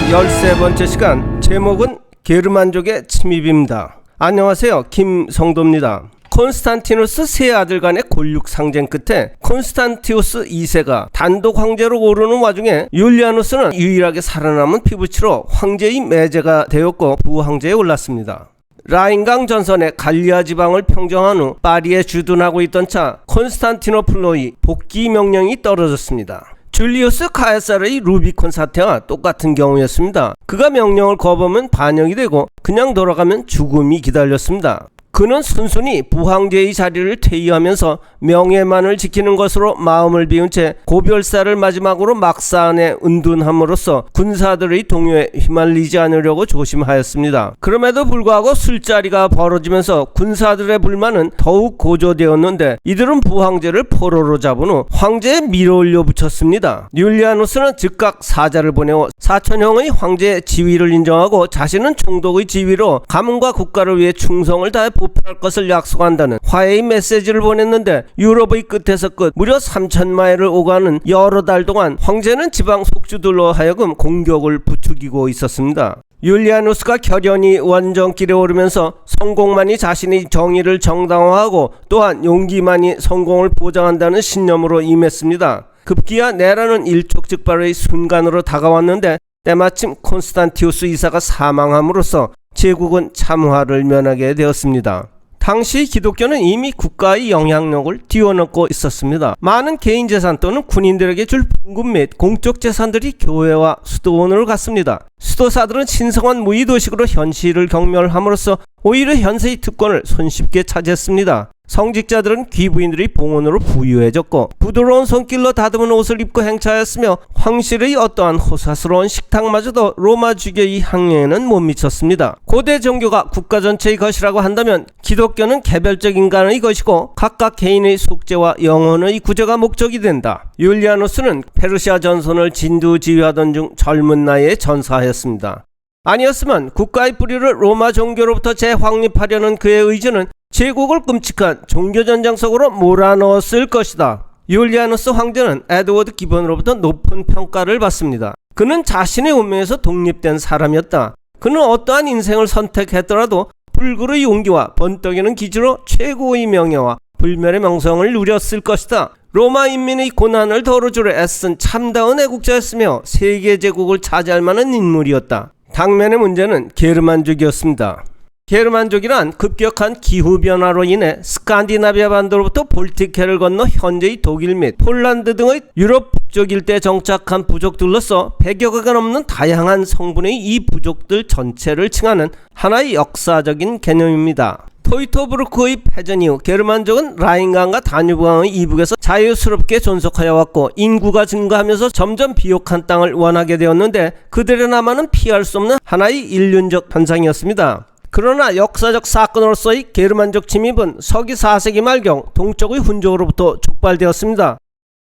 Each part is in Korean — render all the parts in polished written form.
13번째 시간, 제목은 게르만족의 침입입니다. 안녕하세요, 김성도입니다. 콘스탄티누스 세 아들 간의 골육 상쟁 끝에 콘스탄티우스 2세가 단독 황제로 오르는 와중에 율리아누스는 유일하게 살아남은 피부치로 황제의 매제가 되었고 부황제에 올랐습니다. 라인강 전선의 갈리아 지방을 평정한 후 파리에 주둔하고 있던 차 콘스탄티노플로의 복귀 명령이 떨어졌습니다. 줄리우스 카에사르의 루비콘 사태와 똑같은 경우였습니다. 그가 명령을 거부하면 반역이 되고 그냥 돌아가면 죽음이 기다렸습니다. 그는 순순히 부황제의 자리를 퇴위하면서 명예만을 지키는 것으로 마음을 비운 채 고별사를 마지막으로 막사안에 은둔함으로써 군사들의 동요에 휘말리지 않으려고 조심하였습니다. 그럼에도 불구하고 술자리가 벌어지면서 군사들의 불만은 더욱 고조되었는데 이들은 부황제를 포로로 잡은 후 황제에 밀어올려 붙였습니다. 율리아누스는 즉각 사자를 보내어 사천형의 황제의 지위를 인정하고 자신은 총독의 지위로 가문과 국가를 위해 충성을 다해 부패할 것을 약속한다는 화해의 메시지를 보냈는데 유럽의 끝에서 끝 무려 3,000마일을 오가는 여러 달 동안 황제는 지방 속주들로 하여금 공격을 부추기고 있었습니다. 율리아누스가 결연히 원정길에 오르면서 성공만이 자신의 정의를 정당화하고 또한 용기만이 성공을 보장한다는 신념으로 임했습니다. 급기야 내라는 일촉즉발의 순간으로 다가왔는데 때마침 콘스탄티우스 2세가 사망함으로써 제국은 참화를 면하게 되었습니다. 당시 기독교는 이미 국가의 영향력을 뛰어넘고 있었습니다. 많은 개인재산 또는 군인들에게 줄 봉급 및 공적 재산들이 교회와 수도원으로 갔습니다. 수도사들은 신성한 무의도식으로 현실을 경멸함으로써 오히려 현세의 특권을 손쉽게 차지했습니다. 성직자들은 귀부인들의 봉헌으로 부유해졌고 부드러운 손길로 다듬은 옷을 입고 행차하였으며 황실의 어떠한 호사스러운 식탁마저도 로마 주교의 향연에는 못 미쳤습니다. 고대 종교가 국가 전체의 것이라고 한다면 기독교는 개별적 인간의 것이고 각각 개인의 속죄와 영혼의 구제가 목적이 된다. 율리아누스는 페르시아 전선을 진두지휘하던 중 젊은 나이에 전사하였습니다. 아니었으면 국가의 뿌리를 로마 종교로부터 재확립하려는 그의 의지는 제국을 끔찍한 종교전쟁 속으로 몰아넣었을 것이다. 율리아누스 황제는 에드워드 기본으로부터 높은 평가를 받습니다. 그는 자신의 운명에서 독립된 사람이었다. 그는 어떠한 인생을 선택했더라도 불굴의 용기와 번떡이는 기지로 최고의 명예와 불멸의 명성을 누렸을 것이다. 로마 인민의 고난을 덜어주려 애쓴 참다운 애국자였으며 세계 제국을 차지할 만한 인물이었다. 당면의 문제는 게르만족이었습니다. 게르만족이란 급격한 기후변화로 인해 스칸디나비아 반도로부터 볼티크해를 건너 현재의 독일 및 폴란드 등의 유럽 북쪽 일대에 정착한 부족들로서 100여 개가 넘는 다양한 성분의 이 부족들 전체를 칭하는 하나의 역사적인 개념입니다. 토이토브루크의 패전 이후 게르만족은 라인강과 다뉴브강의 이북에서 자유스럽게 존속하여 왔고 인구가 증가하면서 점점 비옥한 땅을 원하게 되었는데 그들의 남아는 피할 수 없는 하나의 인륜적 현상이었습니다. 그러나 역사적 사건으로서의 게르만족 침입은 서기 4세기 말경 동쪽의 훈족으로부터 촉발되었습니다.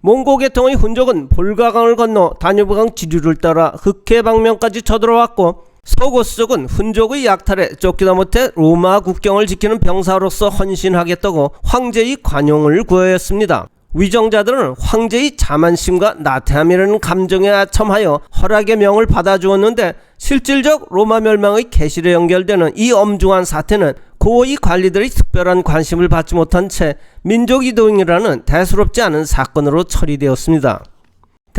몽고 계통의 훈족은 볼가강을 건너 다뉴브강 지류를 따라 흑해 방면까지 쳐들어왔고 서고스족은 훈족의 약탈에 쫓기다 못해 로마 국경을 지키는 병사로서 헌신하겠다고 황제의 관용을 구하였습니다. 위정자들은 황제의 자만심과 나태함이라는 감정에 아첨하여 허락의 명을 받아주었는데 실질적 로마 멸망의 계실에 연결되는 이 엄중한 사태는 고위 관리들의 특별한 관심을 받지 못한 채 민족이동이라는 대수롭지 않은 사건으로 처리되었습니다.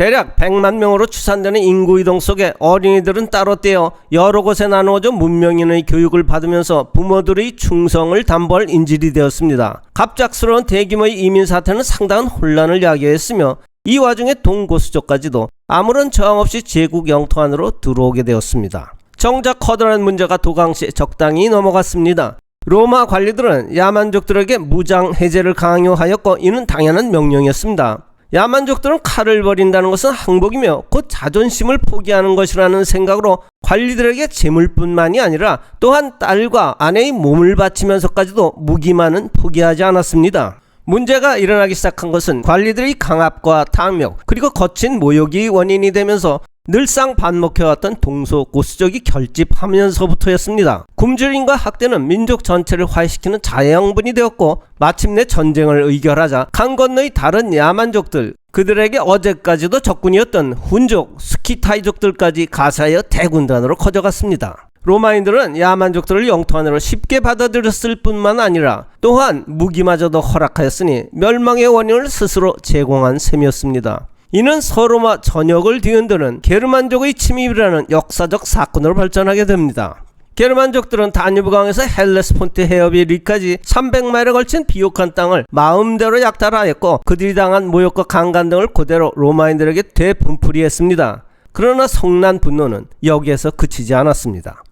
대략 100만 명으로 추산되는 인구이동 속에 어린이들은 따로 떼어 여러 곳에 나누어져 문명인의 교육을 받으면서 부모들의 충성을 담보할 인질이 되었습니다. 갑작스러운 대규모의 이민 사태는 상당한 혼란을 야기했으며 이 와중에 동고수족까지도 아무런 저항 없이 제국 영토 안으로 들어오게 되었습니다. 정작 커다란 문제가 도강시에 적당히 넘어갔습니다. 로마 관리들은 야만족들에게 무장 해제를 강요하였고 이는 당연한 명령이었습니다. 야만족들은 칼을 버린다는 것은 항복이며 곧 자존심을 포기하는 것이라는 생각으로 관리들에게 재물뿐만이 아니라 또한 딸과 아내의 몸을 바치면서까지도 무기만은 포기하지 않았습니다. 문제가 일어나기 시작한 것은 관리들의 강압과 탐욕 그리고 거친 모욕이 원인이 되면서 늘상 반목해왔던 동서고수족이 결집하면서부터였습니다. 굶주림과 학대는 민족 전체를 화해시키는 자해형분이 되었고 마침내 전쟁을 의결하자 강 건너의 다른 야만족들 그들에게 어제까지도 적군이었던 훈족, 스키타이족들까지 가사하여 대군단으로 커져갔습니다. 로마인들은 야만족들을 영토 안으로 쉽게 받아들였을 뿐만 아니라 또한 무기마저도 허락하였으니 멸망의 원인을 스스로 제공한 셈이었습니다. 이는 서로마 전역을 뒤흔드는 게르만족의 침입이라는 역사적 사건으로 발전하게 됩니다. 게르만족들은 다뉴브강에서 헬레스폰트 해협 이리까지 300마일에 걸친 비옥한 땅을 마음대로 약탈하였고 그들이 당한 모욕과 강간 등을 그대로 로마인들에게 되분풀이했습니다. 그러나 성난 분노는 여기에서 그치지 않았습니다.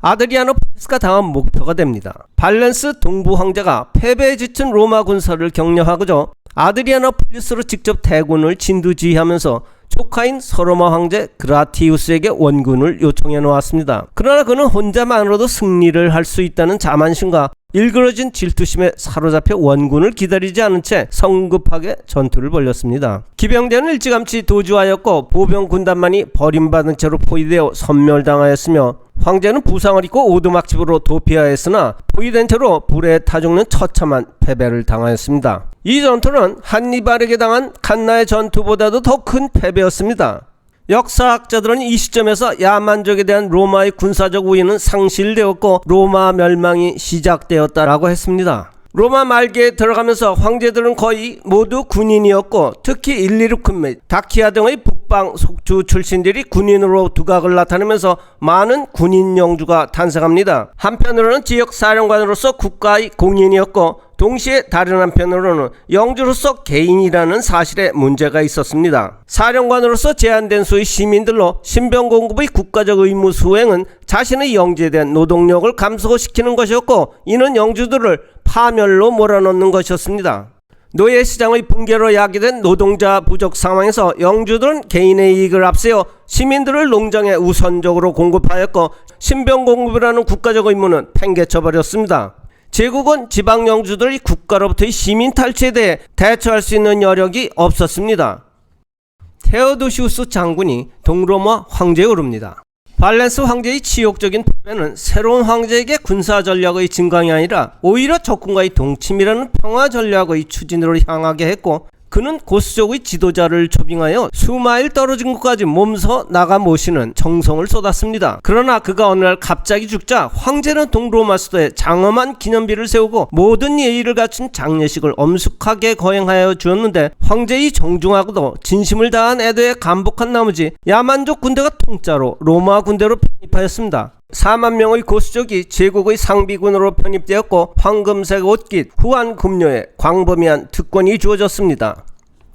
아드리아노폴리스가 다음 목표가 됩니다. 발렌스 동부 황제가 패배에 지친 로마 군사를 격려하고자 아드리아노폴리스로 직접 대군을 진두지휘하면서 조카인 서로마 황제 그라티우스에게 원군을 요청해 놓았습니다. 그러나 그는 혼자만으로도 승리를 할 수 있다는 자만심과 일그러진 질투심에 사로잡혀 원군을 기다리지 않은 채 성급하게 전투를 벌였습니다. 기병대는 일찌감치 도주하였고 보병 군단만이 버림받은 채로 포위되어 섬멸당하였으며 황제는 부상을 입고 오두막집으로 도피하였으나 포위된 채로 불에 타 죽는 처참한 패배를 당하였습니다. 이 전투는 한니발에게 당한 칸나의 전투보다도 더 큰 패배였습니다. 역사학자들은 이 시점에서 야만족에 대한 로마의 군사적 우위는 상실되었고 로마 멸망이 시작되었다라고 했습니다. 로마 말기에 들어가면서 황제들은 거의 모두 군인이었고 특히 일리루크 및 다키아 등의 북방 속주 출신들이 군인으로 두각을 나타내면서 많은 군인 영주가 탄생합니다. 한편으로는 지역 사령관으로서 국가의 공인이었고 동시에 다른 한편으로는 영주로서 개인이라는 사실에 문제가 있었습니다. 사령관으로서 제한된 수의 시민들로 신병 공급의 국가적 의무 수행은 자신의 영지에 대한 노동력을 감소시키는 것이었고 이는 영주들을 파멸로 몰아넣는 것이었습니다. 노예시장의 붕괴로 야기된 노동자 부족 상황에서 영주들은 개인의 이익을 앞세워 시민들을 농장에 우선적으로 공급하였고 신병 공급이라는 국가적 의무는 팽개쳐버렸습니다. 제국은 지방 영주들의 국가로부터의 시민 탈취에 대해 대처할 수 있는 여력이 없었습니다. 테오도시우스 장군이 동로마 황제에 오릅니다. 발렌스 황제의 치욕적인 패배는 새로운 황제에게 군사 전략의 증강이 아니라 오히려 적군과의 동침이라는 평화 전략의 추진으로 향하게 했고 그는 고수족의 지도자를 초빙하여 수마일 떨어진 곳까지 몸서 나가 모시는 정성을 쏟았습니다. 그러나 그가 어느 날 갑자기 죽자 황제는 동로마 수도에 장엄한 기념비를 세우고 모든 예의를 갖춘 장례식을 엄숙하게 거행하여 주었는데 황제의 정중하고도 진심을 다한 애도에 감복한 나머지 야만족 군대가 통짜로 로마 군대로 편입하였습니다. 4만 명의 고수족이 제국의 상비군으로 편입되었고 황금색 옷깃, 후한 금료에 광범위한 특권이 주어졌습니다.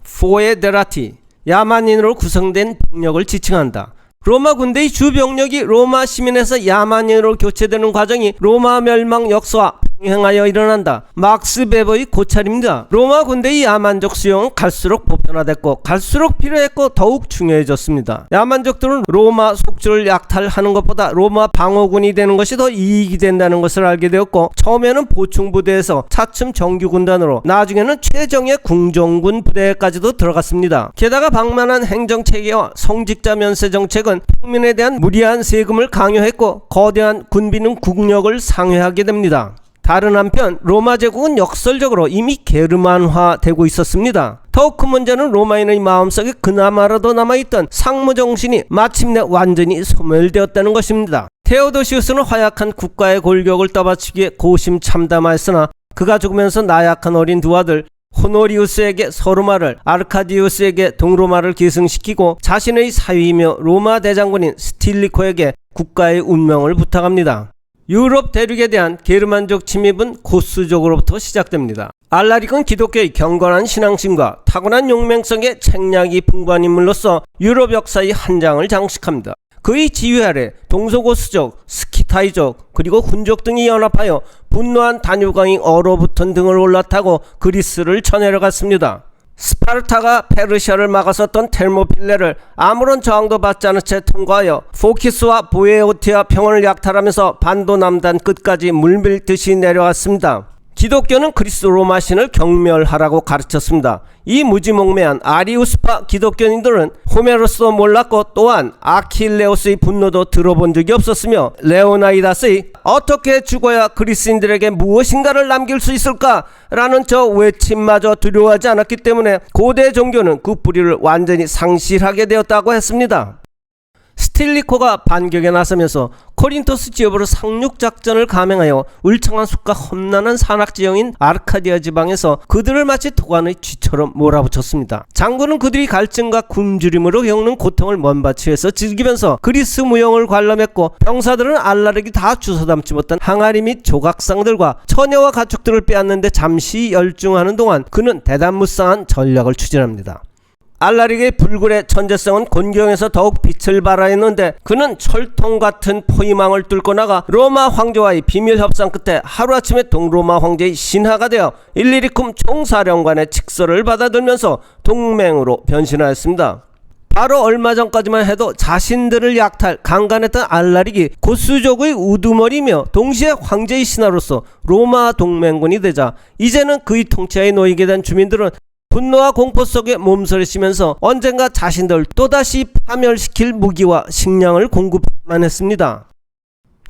포에데라티, 야만인으로 구성된 병력을 지칭한다. 로마 군대의 주 병력이 로마 시민에서 야만인으로 교체되는 과정이 로마 멸망 역사와 병행하여 일어난다. 막스 베버의 고찰입니다. 로마 군대의 야만족 수용은 갈수록 보편화됐고 갈수록 필요했고 더욱 중요해졌습니다. 야만족들은 로마 속주를 약탈하는 것보다 로마 방어군이 되는 것이 더 이익이 된다는 것을 알게 되었고 처음에는 보충부대에서 차츰 정규군단으로 나중에는 최정예 궁정군 부대까지도 들어갔습니다. 게다가 방만한 행정체계와 성직자 면세 정책은 평민에 대한 무리한 세금을 강요했고 거대한 군비는 국력을 상회하게 됩니다. 다른 한편 로마 제국은 역설적으로 이미 게르만화되고 있었습니다. 더욱 큰 문제는 로마인의 마음속에 그나마라도 남아있던 상무정신이 마침내 완전히 소멸되었다는 것입니다. 테오도시우스는 허약한 국가의 골격을 떠받치기에 고심참담하였으나 그가 죽으면서 나약한 어린 두 아들 호노리우스에게 서로마를, 아르카디우스에게 동로마를 계승시키고 자신의 사위이며 로마 대장군인 스틸리코에게 국가의 운명을 부탁합니다. 유럽 대륙에 대한 게르만족 침입은 고수족으로부터 시작됩니다. 알라릭은 기독교의 경건한 신앙심과 타고난 용맹성의 책략이 풍부한 인물로서 유럽 역사의 한 장을 장식합니다. 그의 지휘 아래 동서고수족, 스키타이족, 그리고 훈족 등이 연합하여 분노한 다뉴강이 얼어붙은 등을 올라타고 그리스를 쳐내려갔습니다. 스파르타가 페르시아를 막아섰던 텔모필레를 아무런 저항도 받지 않은 채 통과하여 포키스와 보에오티아 평원을 약탈하면서 반도 남단 끝까지 물밀듯이 내려왔습니다. 기독교는 그리스 로마 신을 경멸하라고 가르쳤습니다. 이 무지몽매한 아리우스파 기독교인들은 호메로스도 몰랐고 또한 아킬레오스의 분노도 들어본 적이 없었으며 레오나이다스의 어떻게 죽어야 그리스인들에게 무엇인가를 남길 수 있을까? 라는 저 외침마저 두려워하지 않았기 때문에 고대 종교는 그 뿌리를 완전히 상실하게 되었다고 했습니다. 스틸리코가 반격에 나서면서 코린토스 지역으로 상륙작전을 감행하여 울창한 숲과 험난한 산악지형인 아르카디아 지방에서 그들을 마치 도관의 쥐처럼 몰아붙였습니다. 장군은 그들이 갈증과 굶주림으로 겪는 고통을 먼바치에서 즐기면서 그리스 무용을 관람했고 병사들은 알라릭이 다 주워담지 못한 항아리 및 조각상들과 처녀와 가축들을 빼앗는데 잠시 열중하는 동안 그는 대단무쌍한 전략을 추진합니다. 알라릭의 불굴의 천재성은 곤경에서 더욱 빛을 발하였는데 그는 철통 같은 포위망을 뚫고 나가 로마 황제와의 비밀 협상 끝에 하루아침에 동로마 황제의 신하가 되어 일리리쿰 총사령관의 직서를 받아들면서 동맹으로 변신하였습니다. 바로 얼마 전까지만 해도 자신들을 약탈 강간했던 알라릭이 고수족의 우두머리며 동시에 황제의 신하로서 로마 동맹군이 되자 이제는 그의 통치하에 놓이게 된 주민들은 분노와 공포 속에 몸서리치면서 언젠가 자신들 또다시 파멸시킬 무기와 식량을 공급만 했습니다.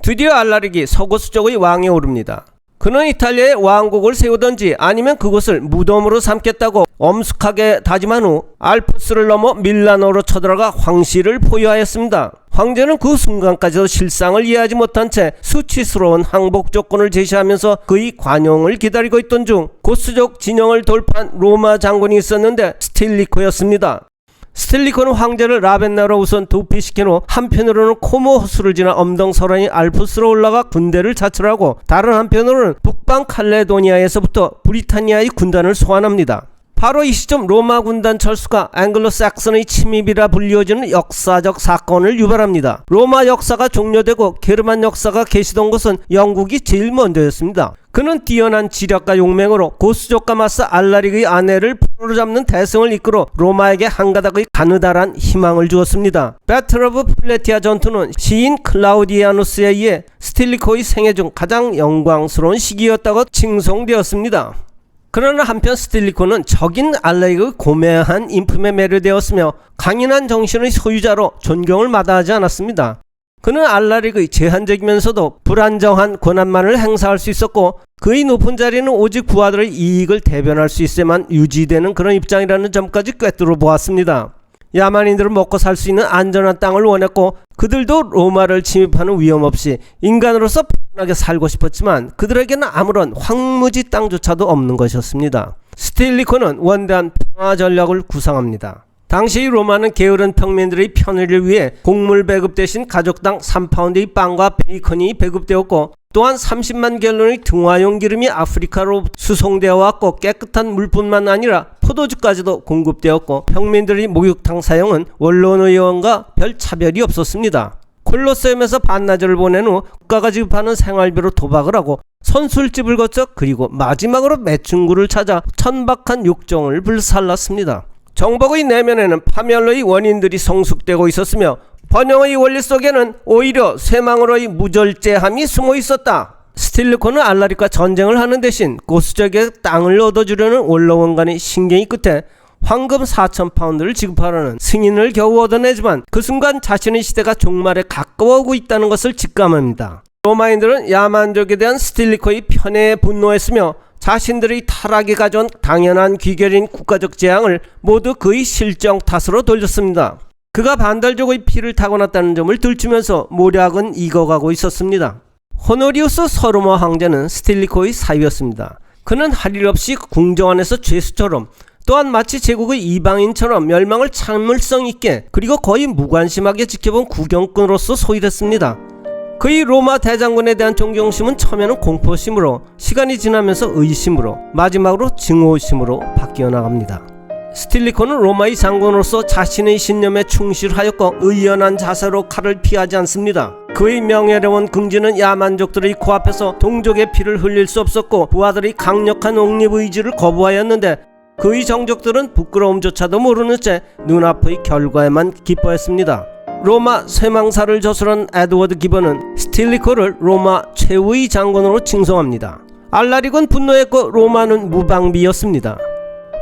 드디어 알라릭이 서고수족의 왕에 오릅니다. 그는 이탈리아에 왕국을 세우던지 아니면 그곳을 무덤으로 삼겠다고 엄숙하게 다짐한 후 알프스를 넘어 밀라노로 쳐들어가 황실을 포위하였습니다. 황제는 그 순간까지도 실상을 이해하지 못한 채 수치스러운 항복 조건을 제시하면서 그의 관용을 기다리고 있던 중 고스족 진영을 돌파한 로마 장군이 있었는데 스틸리코였습니다. 스틸리코는 황제를 라벤나로 우선 도피시킨 후 한편으로는 코모 호수를 지나 엄동설안인 알프스로 올라가 군대를 자철하고 다른 한편으로는 북방 칼레도니아에서부터 브리타니아의 군단을 소환합니다. 바로 이 시점 로마 군단 철수가 앵글로삭슨의 침입이라 불리워지는 역사적 사건을 유발합니다. 로마 역사가 종료되고 게르만 역사가 개시된 것은 영국이 제일 먼저였습니다. 그는 뛰어난 지략과 용맹으로 고수족과 맞서 알라릭의 아내를 포로잡는 대승을 이끌어 로마에게 한 가닥의 가느다란 희망을 주었습니다. 배틀 오브 플레티아 전투는 시인 클라우디아누스에 의해 스틸리코의 생애 중 가장 영광스러운 시기였다고 칭송되었습니다. 그러나 한편 스틸리코는 적인 알라릭의 고매한 인품에 매료되었으며 강인한 정신의 소유자로 존경을 마다하지 않았습니다. 그는 알라릭의 제한적이면서도 불안정한 권한만을 행사할 수 있었고 그의 높은 자리는 오직 부하들의 이익을 대변할 수 있어야만 유지되는 그런 입장이라는 점까지 꿰뚫어 보았습니다. 야만인들은 먹고 살 수 있는 안전한 땅을 원했고 그들도 로마를 침입하는 위험 없이 인간으로서 편하게 살고 싶었지만 그들에게는 아무런 황무지 땅조차도 없는 것이었습니다. 스틸리코는 원대한 평화 전략을 구상합니다. 당시 로마는 게으른 평민들의 편의를 위해 곡물 배급 대신 가족당 3파운드의 빵과 베이컨이 배급되었고 또한 30만 갤런의 등화용 기름이 아프리카로 수송되어 왔고 깨끗한 물뿐만 아니라 포도주까지도 공급되었고 평민들의 목욕탕 사용은 원로원 의원과 별 차별이 없었습니다. 콜로세움에서 반나절을 보낸 후 국가가 지급하는 생활비로 도박을 하고 선술집을 거쳐 그리고 마지막으로 매춘구를 찾아 천박한 욕정을 불살랐습니다. 정복의 내면에는 파멸의 원인들이 성숙되고 있었으며 번영의 원리 속에는 오히려 쇠망으로의 무절제함이 숨어 있었다. 스틸리코는 알라릭과 전쟁을 하는 대신 고수족에게 땅을 얻어주려는 원로원 간의 신경이 끝에 황금 4,000파운드를 지급하라는 승인을 겨우 얻어내지만 그 순간 자신의 시대가 종말에 가까워오고 있다는 것을 직감합니다. 로마인들은 야만족에 대한 스틸리코의 편애에 분노했으며 자신들의 타락이 가져온 당연한 귀결인 국가적 재앙을 모두 그의 실정 탓으로 돌렸습니다. 그가 반달족의 피를 타고났다는 점을 들추면서 모략은 익어가고 있었습니다. 호노리우스 서로마 황제는 스틸리코의 사위였습니다. 그는 할 일 없이 궁정 안에서 죄수처럼 또한 마치 제국의 이방인처럼 멸망을 참을성 있게 그리고 거의 무관심하게 지켜본 구경꾼으로서 소일했습니다. 그의 로마 대장군에 대한 존경심은 처음에는 공포심으로 시간이 지나면서 의심으로 마지막으로 증오심으로 바뀌어 나갑니다. 스틸리코는 로마의 장군으로서 자신의 신념에 충실하였고 의연한 자세로 칼을 피하지 않습니다. 그의 명예로운 긍지는 야만족들의 코앞에서 동족의 피를 흘릴 수 없었고 부하들의 강력한 옹립의지를 거부하였는데 그의 정족들은 부끄러움조차도 모르는 채 눈앞의 결과에만 기뻐했습니다. 로마 쇠망사를 저술한 에드워드 기번은 스틸리코를 로마 최후의 장군으로 칭송합니다. 알라릭은 분노했고 로마는 무방비였습니다.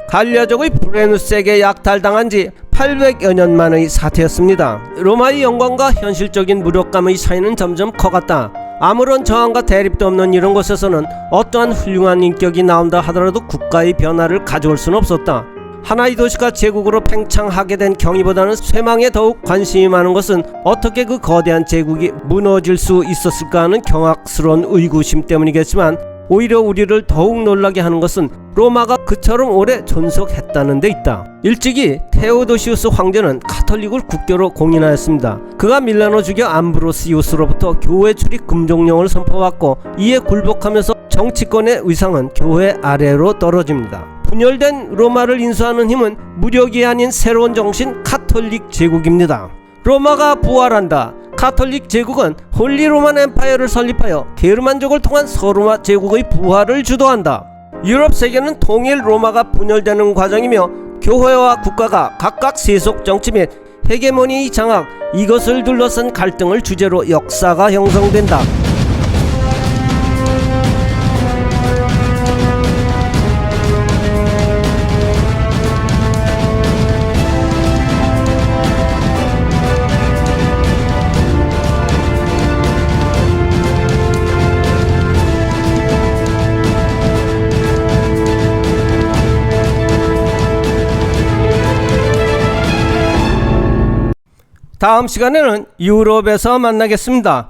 갈리아족의 브레누스에게 약탈당한 지 800여 년 만의 사태였습니다. 로마의 영광과 현실적인 무력감의 차이는 점점 커갔다. 아무런 저항과 대립도 없는 이런 곳에서는 어떠한 훌륭한 인격이 나온다 하더라도 국가의 변화를 가져올 수는 없었다. 하나의 도시가 제국으로 팽창하게 된 경위보다는 쇠망에 더욱 관심이 많은 것은 어떻게 그 거대한 제국이 무너질 수 있었을까 하는 경악스러운 의구심 때문이겠지만, 오히려 우리를 더욱 놀라게 하는 것은 로마가 그처럼 오래 존속했다는 데 있다. 일찍이 테오도시우스 황제는 카톨릭을 국교로 공인하였습니다. 그가 밀라노 주교 암브로시우스로부터 교회 출입 금종령을 선포받고 이에 굴복하면서 정치권의 위상은 교회 아래로 떨어집니다. 분열된 로마를 인수하는 힘은 무력이 아닌 새로운 정신 카톨릭 제국입니다. 로마가 부활한다. 카톨릭 제국은 홀리 로만 엠파이어를 설립하여 게르만족을 통한 서로마 제국의 부활을 주도한다. 유럽 세계는 통일 로마가 분열되는 과정이며 교회와 국가가 각각 세속 정치 및 헤게모니의 장악, 이것을 둘러싼 갈등을 주제로 역사가 형성된다. 다음 시간에는 유럽에서 만나겠습니다.